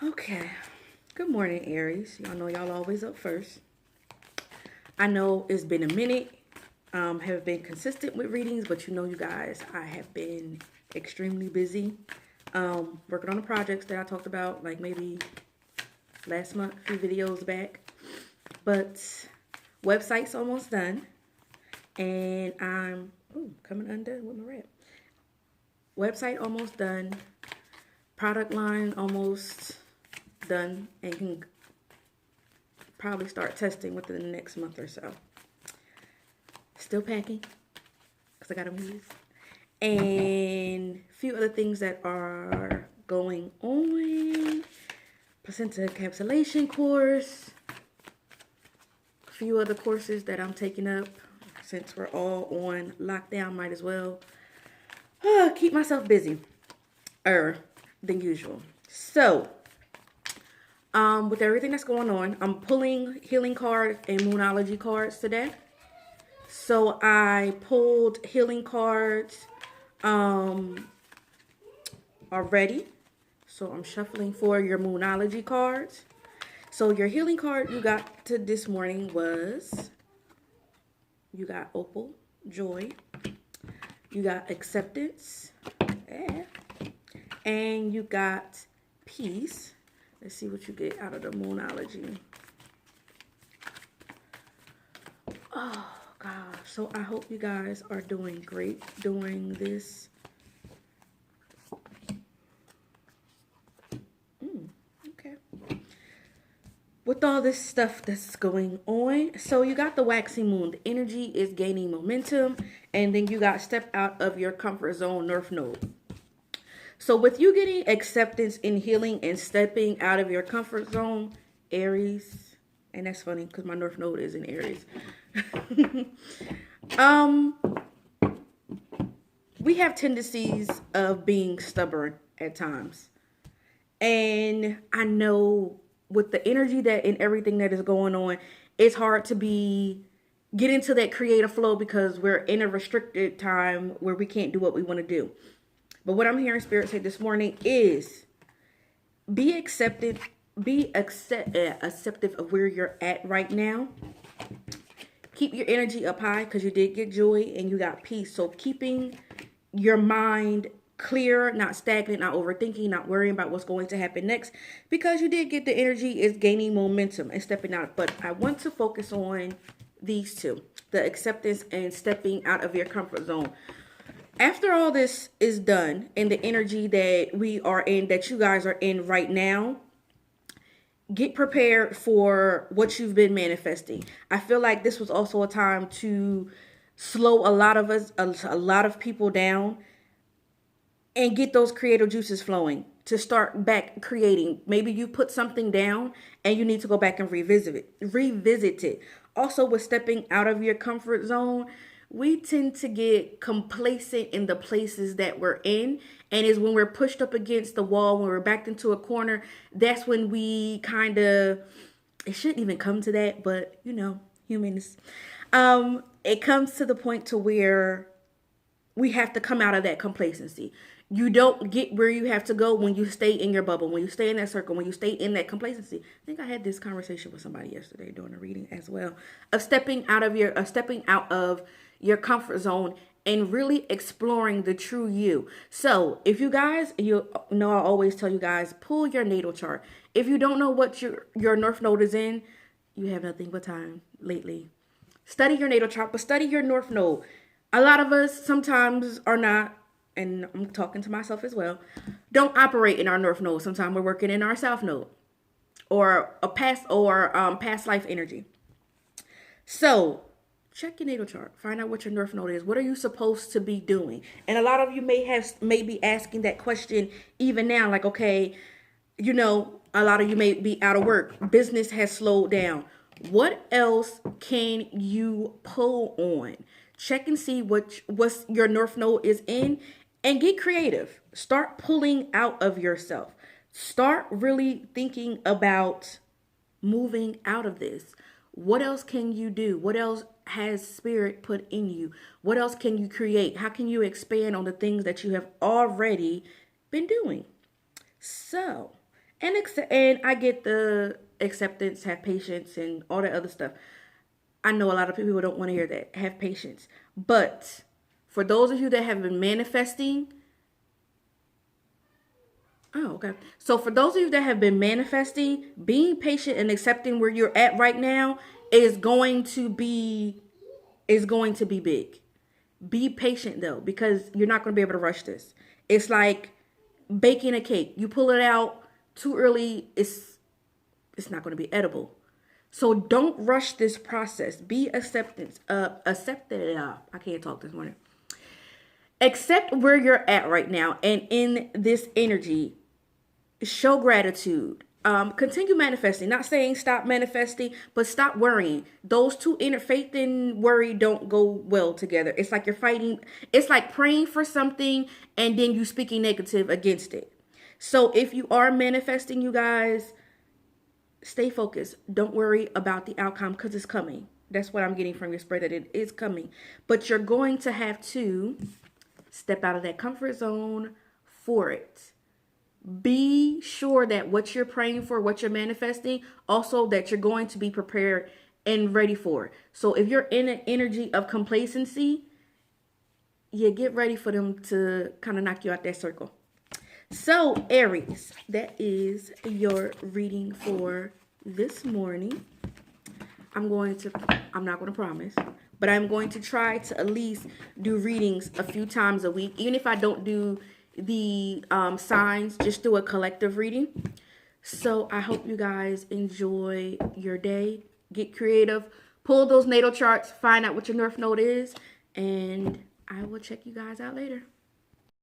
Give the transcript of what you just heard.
Okay. Good morning, Aries. Y'all know y'all always up first. I know it's been a minute. Have been consistent with readings, but you guys, I have been extremely busy. Working on the projects that I talked about, like maybe last month, a few videos back. But website's almost done, and I'm coming undone with my wrap. Website almost done. Product line almost done, and can probably start testing within the next month or so. Still packing because I gotta move, and a few other things that are going on. Placenta encapsulation course, a few other courses that I'm taking up since we're all on lockdown. Might as well keep myself busy than usual. So with everything that's going on, I'm pulling healing cards and moonology cards today. So I pulled healing cards already. So I'm shuffling for your moonology cards. So your healing card you got to this morning was, you got opal, joy, you got acceptance, and you got peace. Let's see what you get out of the moonology. Oh gosh, so I hope you guys are doing great during this. Okay. With all this stuff that's going on, so you got the waxing moon. The energy is gaining momentum, and then you got step out of your comfort zone, North Node. So with you getting acceptance in healing and stepping out of your comfort zone, Aries, and that's funny because my North Node is in Aries. We have tendencies of being stubborn at times. And I know with the energy that and everything that is going on, it's hard to get into that creative flow because we're in a restricted time where we can't do what we want to do. But what I'm hearing Spirit say this morning is be accepted, acceptive of where you're at right now. Keep your energy up high because you did get joy and you got peace. So keeping your mind clear, not stagnant, not overthinking, not worrying about what's going to happen next, because you did get the energy is gaining momentum and stepping out. But I want to focus on these two, the acceptance and stepping out of your comfort zone. After all this is done and the energy that we are in, that you guys are in right now, get prepared for what you've been manifesting. I feel like this was also a time to slow a lot of us, a lot of people down, and get those creative juices flowing to start back creating. Maybe you put something down and you need to go back and revisit it. Also, with stepping out of your comfort zone, we tend to get complacent in the places that we're in. And is when we're pushed up against the wall, when we're backed into a corner, that's when we kind of, it shouldn't even come to that, but humans. It comes to the point to where we have to come out of that complacency. You don't get where you have to go when you stay in your bubble, when you stay in that circle, when you stay in that complacency. I think I had this conversation with somebody yesterday during a reading as well, of stepping out of your comfort zone and really exploring the true you. So if you guys, I always tell you guys, pull your natal chart. If you don't know what your North Node is in, you have nothing but time lately. Study your natal chart, but study your North Node. A lot of us sometimes are not, and I'm talking to myself as well, don't operate in our North Node. Sometimes we're working in our South Node or past life energy. So check your natal chart. Find out what your North Node is. What are you supposed to be doing? And a lot of you may be asking that question even now. Like, okay, a lot of you may be out of work. Business has slowed down. What else can you pull on? Check and see what's your North Node is in, and get creative. Start pulling out of yourself. Start really thinking about moving out of this. What else can you do? What else has Spirit put in you? What else can you create? How can you expand on the things that you have already been doing? So, And I get the acceptance, have patience, and all that other stuff. I know a lot of people don't want to hear that. Have patience. But for those of you that have been manifesting, oh, okay. So for those of you that have been manifesting, being patient and accepting where you're at right now is going to be big. Be patient though, because you're not going to be able to rush this. It's like baking a cake. You pull it out too early, it's not going to be edible. So don't rush this process. Be accepted. I can't talk this morning. Accept where you're at right now, and in this energy, show gratitude. Continue manifesting. Not saying stop manifesting, but stop worrying. Those two, inner faith and worry, don't go well together. It's like you're fighting. It's like praying for something and then you speaking negative against it. So if you are manifesting, you guys, stay focused. Don't worry about the outcome because it's coming. That's what I'm getting from your spread, that it is coming. But you're going to have to step out of that comfort zone for it. Be sure that what you're praying for, what you're manifesting, also that you're going to be prepared and ready for it. So if you're in an energy of complacency, you get ready for them to kind of knock you out that circle. So Aries, that is your reading for this morning. I'm not going to promise, but I'm going to try to at least do readings a few times a week. Even if I don't do the signs, just do a collective reading. So I hope you guys enjoy your day. Get creative. Pull those natal charts. Find out what your North Node is. And I will check you guys out later.